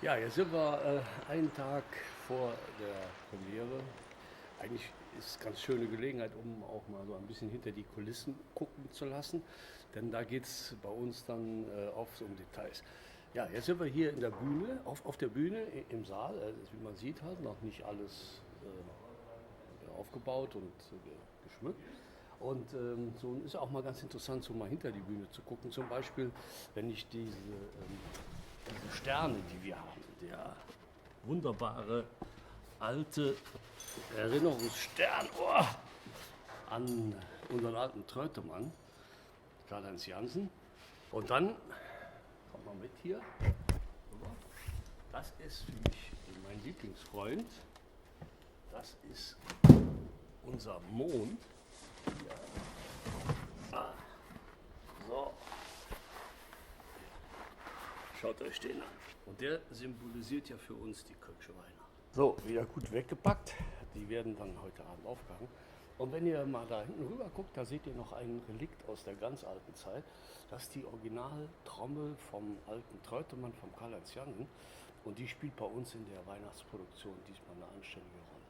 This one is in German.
Ja, jetzt sind wir einen Tag vor der Premiere. Eigentlich ist es eine ganz schöne Gelegenheit, um auch mal so ein bisschen hinter die Kulissen gucken zu lassen, denn da geht es bei uns dann oft um Details. Ja, jetzt sind wir hier in der Bühne, auf der Bühne im Saal, wie man sieht halt, noch nicht alles aufgebaut und geschmückt. Und so ist auch mal ganz interessant, so mal hinter die Bühne zu gucken. Zum Beispiel, wenn ich diese Sterne, die wir haben, der wunderbare alte Erinnerungsstern an unseren alten Treutemann, Karl-Heinz Jansen. Und dann, kommt mal mit hier, das ist für mich mein Lieblingsfreund, das ist unser Mond. So, schaut euch den an. Und der symbolisiert ja für uns die Kölsche Weihnacht. So, wieder gut weggepackt. Die werden dann heute Abend aufgehangen. Und wenn ihr mal da hinten rüber guckt, da seht ihr noch ein Relikt aus der ganz alten Zeit. Das ist die Originaltrommel vom alten Treutemann, vom Karl-Heinz Jansen. Und die spielt bei uns in der Weihnachtsproduktion diesmal eine anständige Rolle.